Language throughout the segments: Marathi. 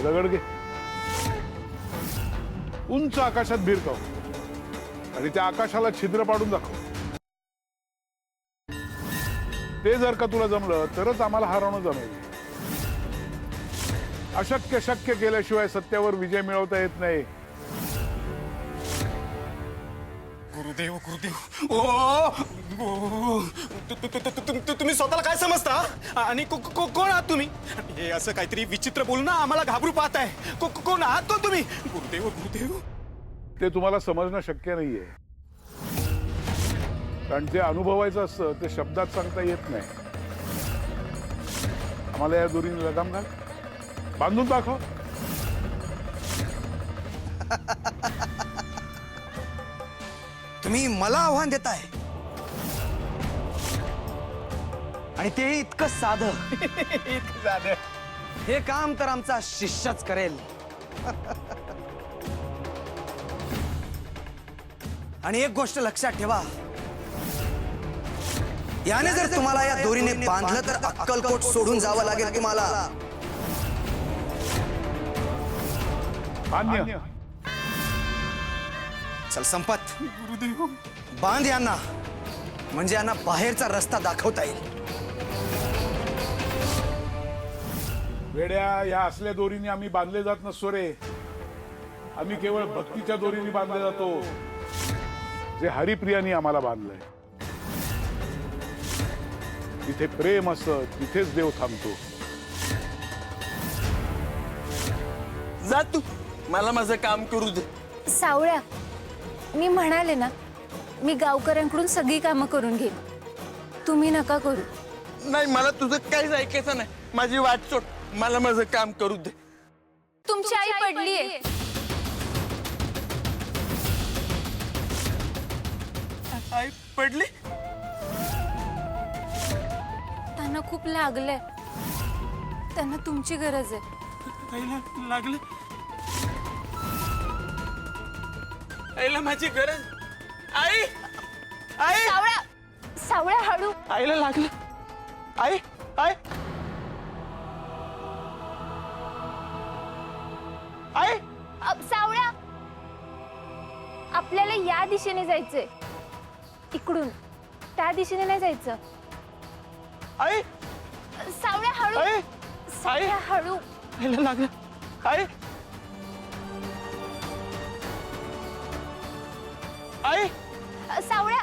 दगड घे, उंच आकाशात भिरकाव आणि त्या आकाशाला छिद्र पाडून दाखव. ते जर का तुला जमलं तरच आम्हाला हरवणं जमेल. अशक्य शक्य केल्याशिवाय सत्यावर विजय मिळवता येत नाही. गुरुदेव गुरुदेव ओ तुम्ही स्वतःला काय समजता आणि कोण आहात तुम्ही? हे असं काहीतरी विचित्र बोलून ना आम्हाला घाबरू पाहताय. कोण आहात तो तुम्ही? गुरुदेव गुरुदेव ते तुम्हाला समजणं शक्य नाहीये, कारण जे अनुभवायचं असतं ते शब्दात सांगता येत नाही. आम्हाला या दोरीने लगाम घाल, बांधून दाखव. तुम्ही मला आव्हान देताय आणि ते इतकं साधं. हे काम तर आमचा शिष्यच करेल. आणि एक गोष्ट लक्षात ठेवा, याने जर तुम्हाला या दोरीने बांधलं तर अक्कलकोट सोडून जावं लागेल तुम्हाला. मान्य. चल संपत, गुरुदेव बांध यांना, म्हणजे यांना बाहेरचा रस्ता दाखवता येईल. वेड्या, या असल्या दोरीने आम्ही बांधले जात नसतो रे. आम्ही केवळ भक्तीच्या दोरीने बांधले जातो, जे हरिप्रियानी आम्हाला बांधलंय. जिथे प्रेम असतं तिथेच देव थांबतो. जा तू, मला माझं काम करू दे. सावळ्या, मी म्हणाले ना, मी गावकऱ्यांकडून सगळी कामं करून घेईन, तुम्ही नका करू. नाही, मला तुझं काहीच ऐकायचं नाही. माझी वाट सोड, मला माझं काम करू दे. तुमची आई पडलीये. आई पडली? त्यांना खूप लागलंय, त्यांना तुमची गरज आहे. आईला लागलं? आईला माझी गरज. आई आई सावळ्या, सावळ्या हळू. आईला लागलं. आई आई आई सावळ्या, आपल्याला या दिशेने जायचंय, इकडून. त्या दिशेने नाही जायचं. आई सावळ्या हळू. आई सावळ्या हळू. आईला लागलं. आई आई सावळ्या.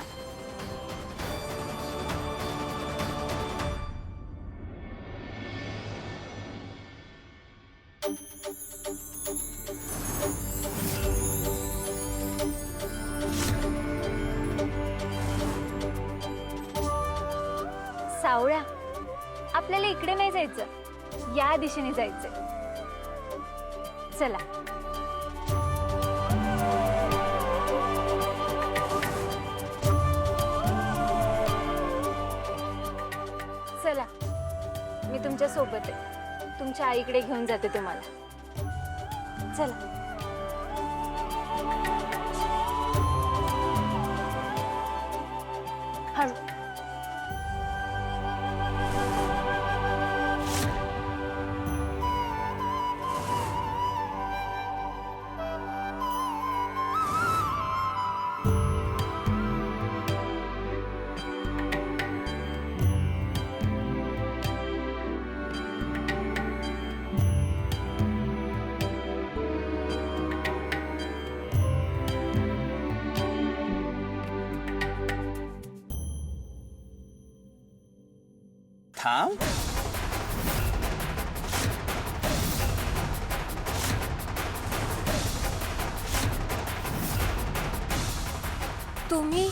सावळ्या, आपल्याला इकडे नाही जायचं, या दिशेने जायचंय. चला. चला, मी तुमच्या सोबत आहे. तुमच्या आईकडे घेऊन जाते तुम्हाला. चला. हळू. थांब. तुम्ही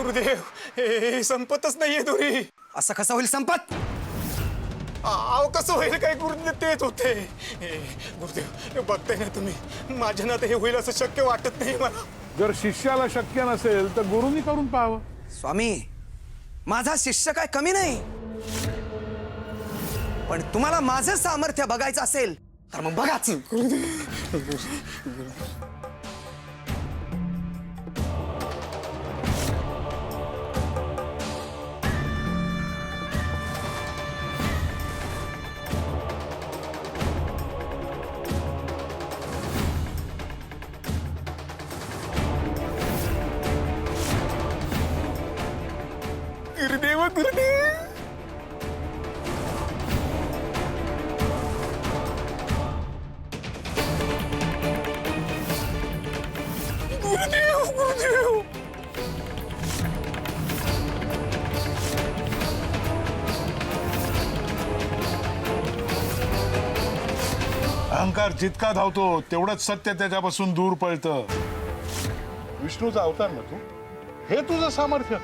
गुरुदेव हे संपतच नाहीये दोरी. असं कसं होईल संपत? अहो कसं होईल काय गुरुदेव, तेच होते. गुरुदेव बघताय ना तुम्ही, माझ्या ना हे होईल असं शक्य वाटत नाही मला. जर शिष्याला शक्य नसेल तर गुरुनी करून पाहावं. स्वामी, माझा शिष्य काय कमी नाही, पण तुम्हाला माझं सामर्थ्य बघायचं असेल तर मग बघाच. गुरुदेव गुरुदेव गुरुदेव गुरुदेव. अहंकार जितका धावतो तेवढंच सत्य त्याच्यापासून दूर पळतं. विष्णूचा अवतार ना तू, हे तुझं सामर्थ्य.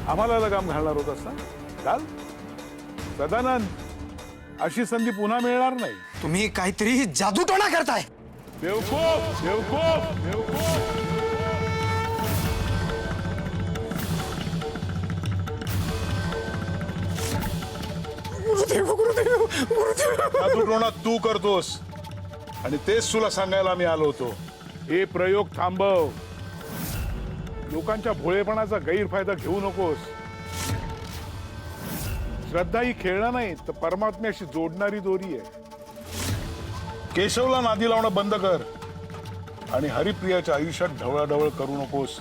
आम्हाला लगाम घालणार होतास ना, चाल. सदानंद, अशी संधी पुन्हा मिळणार नाही. तुम्ही काहीतरी जादूटोणा करताय. बेवकूफ बेवकूफ बेवकूफ. गुरुदेव गुरुदेव गुरुदेव. जादूटोणा तू करतोस आणि तेच तुला सांगायला मी आलो होतो. हे प्रयोग थांबव. लोकांच्या भोळेपणाचा गैरफायदा घेऊ नकोस. श्रद्धा ही खेळणं नाही तर परमात्म्याशी जोडणारी दोरी आहे. केशवला नादी लावणं बंद कर आणि हरिप्रियाच्या आयुष्यात ढवळाढवळ करू नकोस.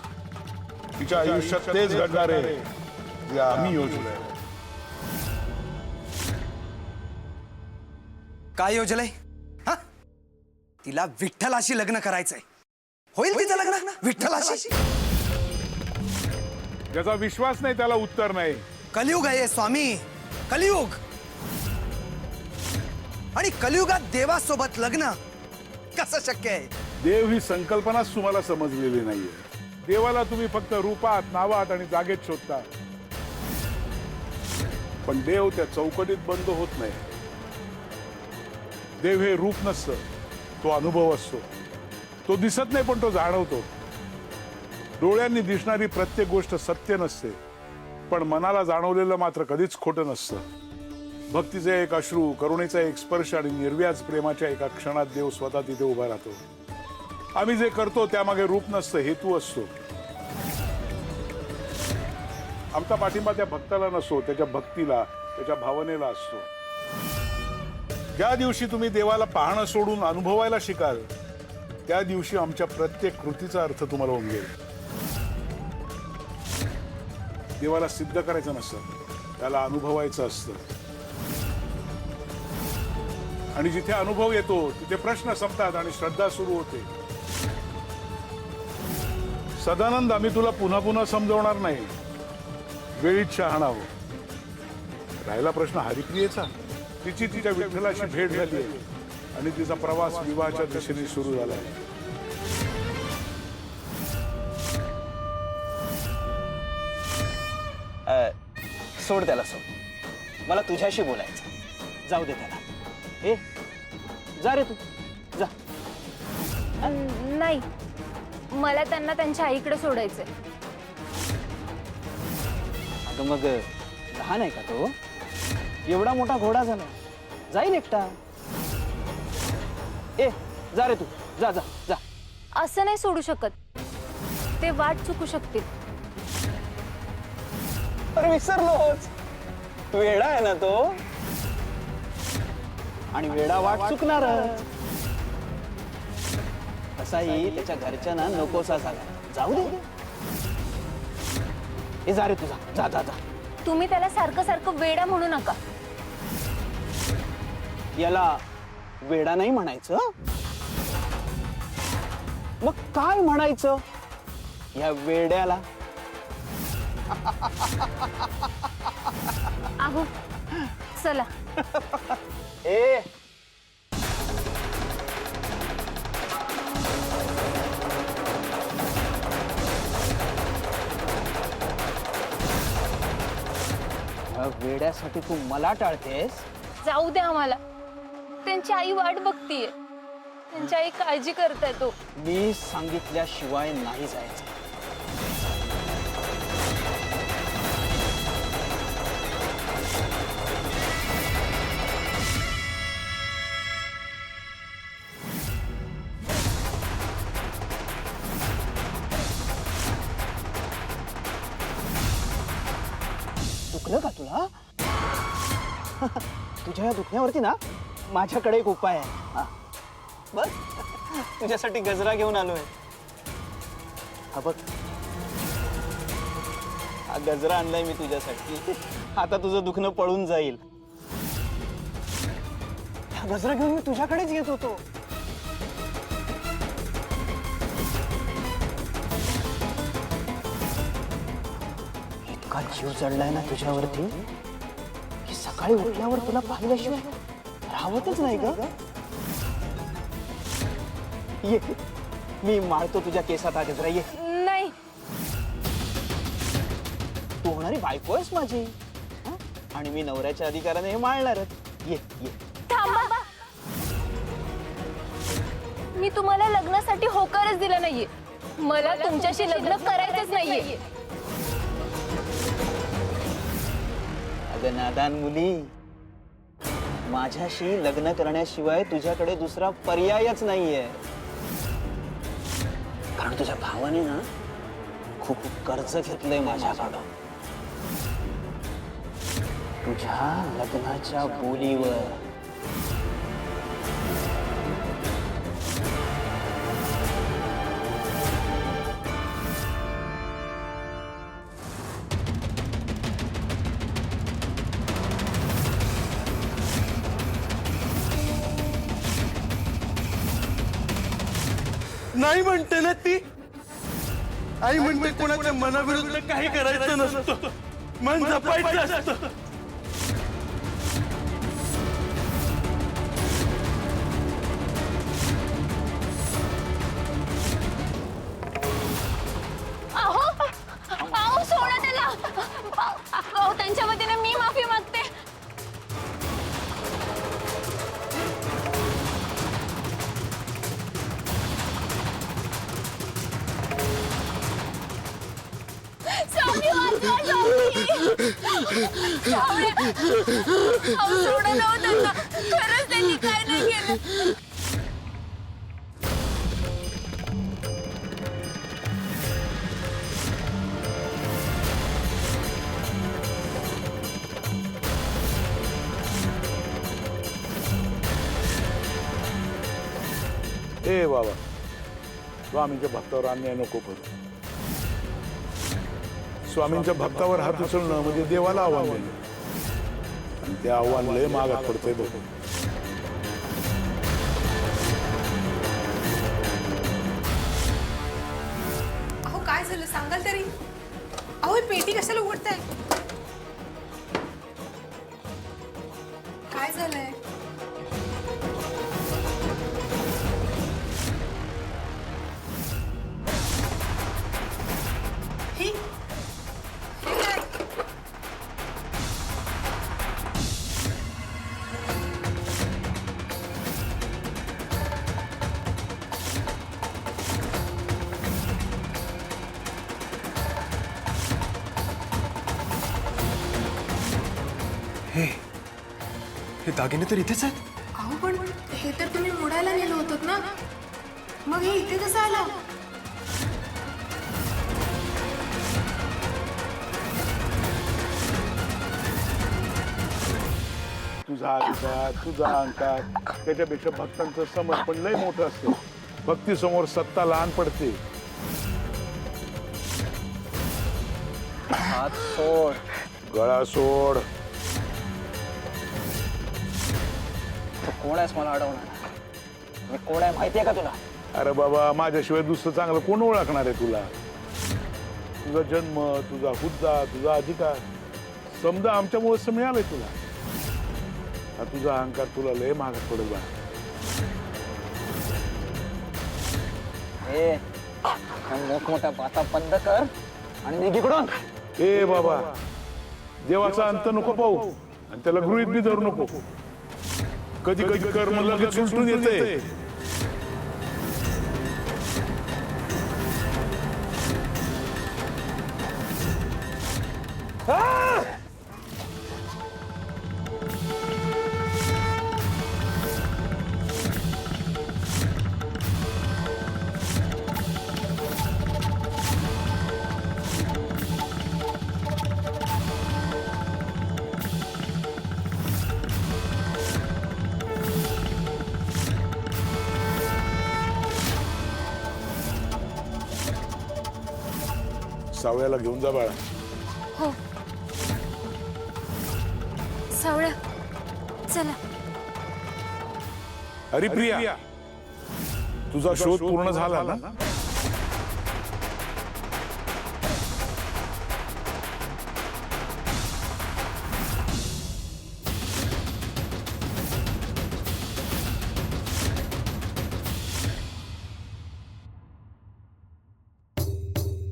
तिच्या आयुष्यात तेच घडणार आहे जे आम्ही योजलंय. काय योजलंय? हा, तिला विठ्ठलाशी लग्न करायचंय. होईल तिचं लग्न विठ्ठलाशी? ज्याचा विश्वास नाही त्याला उत्तर नाही. कलियुग आहे स्वामी, कलियुग. आणि कलियुगात देवासोबत लग्न कसं शक्य आहे? देव ही संकल्पनाच तुम्हाला समजलेली नाहीये. देवाला तुम्ही फक्त रूपात, नावात आणि जागेत शोधता, पण देव त्या चौकटीत बंद होत नाही. देव हे रूप नसतं, तो अनुभव असतो. तो दिसत नाही पण तो जाणवतो. डोळ्यांनी दिसणारी प्रत्येक गोष्ट सत्य नसते, पण मनाला जाणवलेलं मात्र कधीच खोटं नसतं. भक्तीचे एक अश्रू, करुणेचा एक स्पर्श आणि निर्व्याज प्रेमाच्या एका क्षणात देव स्वतः तिथे उभा राहतो. आम्ही जे करतो त्यामागे रूप नसतं, हेतू असतो. आमचा पाठिंबा त्या भक्ताला नसतो, त्याच्या भक्तीला, त्याच्या भावनेला असतो. ज्या दिवशी तुम्ही देवाला पाहणं सोडून अनुभवायला शिकाल त्या दिवशी आमच्या प्रत्येक कृतीचा अर्थ तुम्हाला उमगेल. देवाला सिद्ध करायचं नसतं, त्याला अनुभवायचं असतं. आणि जिथे अनुभव येतो तिथे प्रश्न संपतात आणि श्रद्धा सुरू होते. सदानंद, आम्ही तुला पुन्हा पुन्हा समजवणार नाही. वेळीच शहाणा हो. राहिला प्रश्न हरिप्रियेचा. तिची तिच्या विठ्ठलाशी भेट झाली आहे आणि तिचा प्रवास विवाहाच्या दिशेने सुरू झाला आहे. सोड त्याला, सोड. मला तुझ्याशी बोलायचं. जाऊ दे त्याला. ए, जा रे तू, जा. नाही, मला त्यांना त्यांच्या आईकडे सोडायचंय. अगं मग लहान आहे का तो? एवढा मोठा घोडा झाला, जाईल एकटा. ए, जा रे तू, जा जा जा. असं नाही सोडू शकत, ते वाट चुकू शकतील. अरे विसरलोच, वेडा आहे ना तो, आणि वेडा वाट चुकणार. तसाही त्याच्या घरच्यांना नकोसा झाला. जाऊ दे. ए, जा रे तुझा, जा जा जा. तुम्ही त्याला सारखं सारखं वेडा म्हणू नका. याला वेडा नाही म्हणायचं, मग काय म्हणायचं या वेड्याला? आहो, चला. ए, वेड्यासाठी तू मला टाळतेस? जाऊ दे आम्हाला. त्यांची आई वाट बघतीये. त्यांची आई काळजी करताय तो. मी सांगितल्याशिवाय नाही जायचं. दुखलं का तुला? तुझ्या या दुखण्यावरती ना माझ्याकडे एक उपाय आहे. हा, बस तुझ्यासाठी गजरा घेऊन आलोय. हा बघ, हा गजरा आणलाय मी तुझ्यासाठी. आता तुझं दुखणं पळून जाईल. हा गजरा घेऊन मी तुझ्याकडेच येत होतो. इतका जीव चढलाय ना तुझ्यावरती की सकाळी उठल्यावर तुला पाहिल्याशिवाय राहतच नाही ग. ये, मी माळतो तुझ्या केसात हा गजरा. ये, नाही. तू होणारी बायको आहेस माझी. हं? आणि मी नवऱ्याच्या अधिकाराने हे माळणारच. ये ये. थांबा. मी तुम्हाला लग्नासाठी होकारच दिला नाहीये. मला तुमच्याशी लग्न करायचंच नाहीये. अगं नादान मुली, माझ्याशी लग्न करण्याशिवाय तुझ्याकडे दुसरा पर्यायच नाहीये. कारण तुझ्या भावाने ना खूप कर्ज घेतलंय माझ्याकडं तुझ्या लग्नाच्या बोलीवर. नाही म्हणते ना ती. आई म्हणते कोणाच्या मनाविरुद्ध काही करायचं नसतं, मन जपायचं असतं. अहो सोडा त्याला. अहो त्यांच्या वतीने मी माफी मागते. स्वामी वाचवा, स्वामी. अहो सोडा ना हो त्यांना. खरंच त्यांनी काय नाही केलं. ए बाबा, स्वामींच्या भक्तावर अन्याय नको करू. स्वामींच्या भक्तावर हात उचलणं म्हणजे देवाला आव्हान देणं. आणि ते आव्हान लय मागात पडतंय बघ. अहो काय झालं सांगाल तरी. अहो ही पेटी कशाला उघडताय? काय झालंय? हे काय? हे दागिने तर इथेच आहेत. अहो पण हे तर तुम्ही मोडायला नेलं होतं ना. मग हे इथे कसं आलं? तुझा अधिकार, तुझा अहंकार, त्याच्यापेक्षा भक्तांचं समर्पण लय मोठं असतं. भक्तीसमोर सत्ता लहान पडते. हात सोड. गळा सोड. तू कोण आहेस मला अडवणार? मी कोण आहे माहितीये का तुला? अरे बाबा, माझ्याशिवाय दुसरं चांगलं कोण ओळखणार आहे तुला? तुझा जन्म, तुझा हुद्दा, तुझा अधिकार समजा आमच्यामुळेच मिळालंय तुला. हा तुझा अहंकार तुला लय महागात पडेल बा. मोठमोठ्या बाता बंद कर आणि निघ इकडून. ए बाबा, देवाचा अंत नको पाहू आणि त्याला गृहीत बी धरू नको. कधी कधी कर्म लगेच उलटून येते. सावळ्याला घेऊन जा बाळा. हो सावळ्या चला. हरिप्रिया, तुझा शोध पूर्ण झाला ना?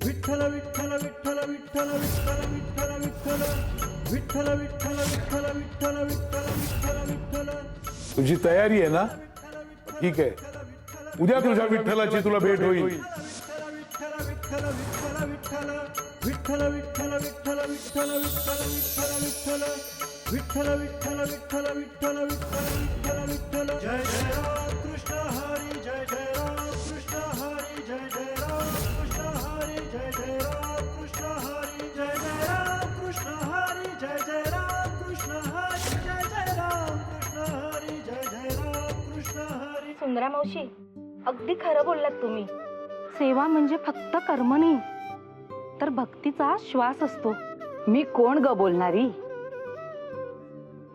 विठ्ठल विठ्ठल विठ्ठल विठ्ठल विठ्ठल विठ्ठल विठ्ठल विठ्ठल विठ्ठल विठ्ठल विठ्ठल विठ्ठल विठ्ठल. तुझी तयारी आहे ना? ठीक आहे, उद्या तुझ्या विठ्ठलाची तुला भेट होईल. विठ्ठल विठ्ठल विठ्ठल विठ्ठल विठ्ठल विठ्ठल विठ्ठल विठ्ठल विठ्ठल विठ्ठल विठ्ठल विठ्ठल विठ्ठल विठ्ठल विठ्ठल विठ्ठल. जय जय राम कृष्ण हरी, जय जय राम कृष्ण हरी, जय जय राम कृष्ण हरी, जय जय राम कृष्ण हरी, जय जय राम कृष्ण हरी, जय जय राम कृष्ण हरी, जय जय राम कृष्ण हरी, जय जय राम कृष्ण हरी. सुंदरा मावशी, अगदी खरं बोललात तुम्ही. सेवा म्हणजे फक्त कर्म नाही, तर भक्तीचा श्वास असतो. मी कोण ग बोलणारी?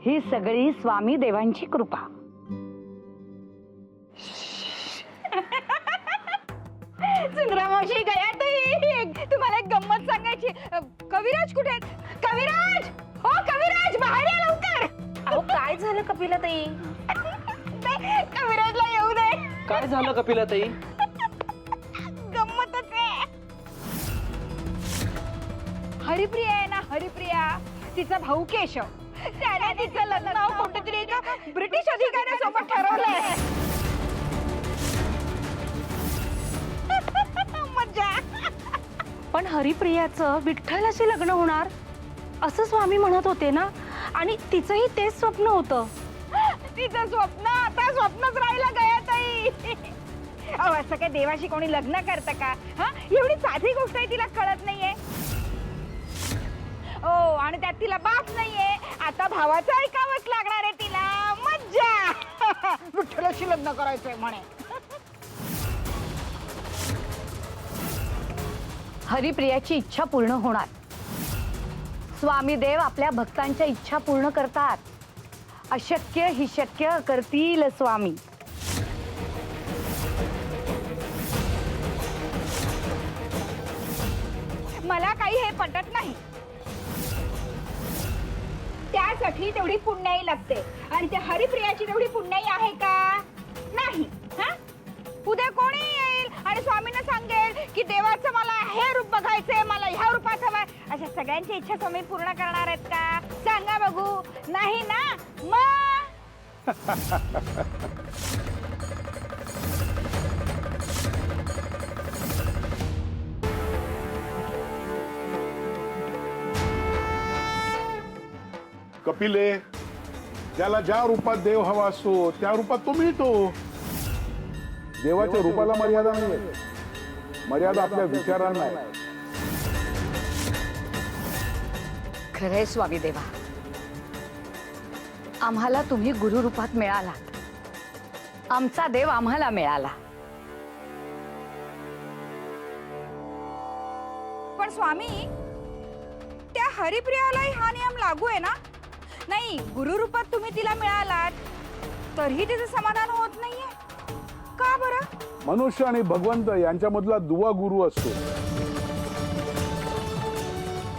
ही सगळी स्वामी देवांची कृपा. सुंदरा मावशी, गया तुम्हाला एक गंमत सांगायची. कविराज कुठे आहेत? कविराज, हो कविराज, बाहेर या लवकर. अहो काय झालं कपिलाताई? कविराजला येऊ दे. काय झालं कपिलाताई? गंमतच आहे. हरिप्रिया आहे ना, हरिप्रिया, तिचा भाऊ केशव, त्याने तिचं लग्न कुठेतरी एका ब्रिटिश अधिकाऱ्यासोबत ठरवलंय. मज्जा. पण हरिप्रियाचं विठ्ठलाशी लग्न होणार असं स्वामी म्हणत होते ना, आणि तिचंही तेच स्वप्न होतं. तिचं स्वप्न आता स्वप्नच राहिलं गया ताई. अहो असं काय देवाशी कोणी लग्न करतं का? हा, एवढी साधी गोष्ट आहे, तिला कळत नाहीये. ओ, आणि त्यात तिला बाप नाहीये. आता भावाचं ऐकावंच लागणार आहे तिला. मज्जा. विठ्ठलाशी लग्न करायचंय म्हणे. हरिप्रियाची इच्छा पूर्ण होणार. स्वामी देव आपल्या भक्तांच्या इच्छा पूर्ण करतात. अशक्य ही शक्य करतील स्वामी. मला काही हे पटत नाही. त्यासाठी तेवढी पुण्याई लागते, आणि त्या हरिप्रियाची तेवढी पुण्याई आहे का? नाही. हा, उद्या कोणी येईल आणि स्वामींना सांगेल की देवाचं मला हे रूप बघायचंय, मला ह्या रूपात हवंय, अशा सगळ्यांची इच्छा स्वामी पूर्ण करणार आहेत का? सांगा बघू. नाही ना. मग कपिले, त्याला ज्या रूपात देव हवा असतो त्या रूपात तो मिळतो. देवाच्या रूपाला मर्यादा नाही, मर्यादा आपल्या विचारांना आहे. खरंय स्वामी देवा, आम्हाला तुम्ही गुरु रूपात मिळालात. आमचा देव आम्हाला मिळाला. पण स्वामी, त्या हरिप्रियालाही हा नियम लागू आहे ना? नाही, गुरु रूपात तुम्ही तिला मिळालात तरीही तिचं समाधान होत नाहीये का बरं? मनुष्य आणि भगवंत यांच्यामधला दुवा गुरु असतो.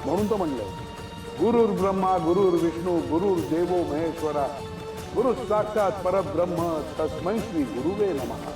म्हणून तो म्हणलं, गुरुर् ब्रह्मा गुरुर्विष्णू गुरुर्देवो महेश्वरा गुरु साक्षात परब्रह्म तस्मै श्री गुरुवे नमः.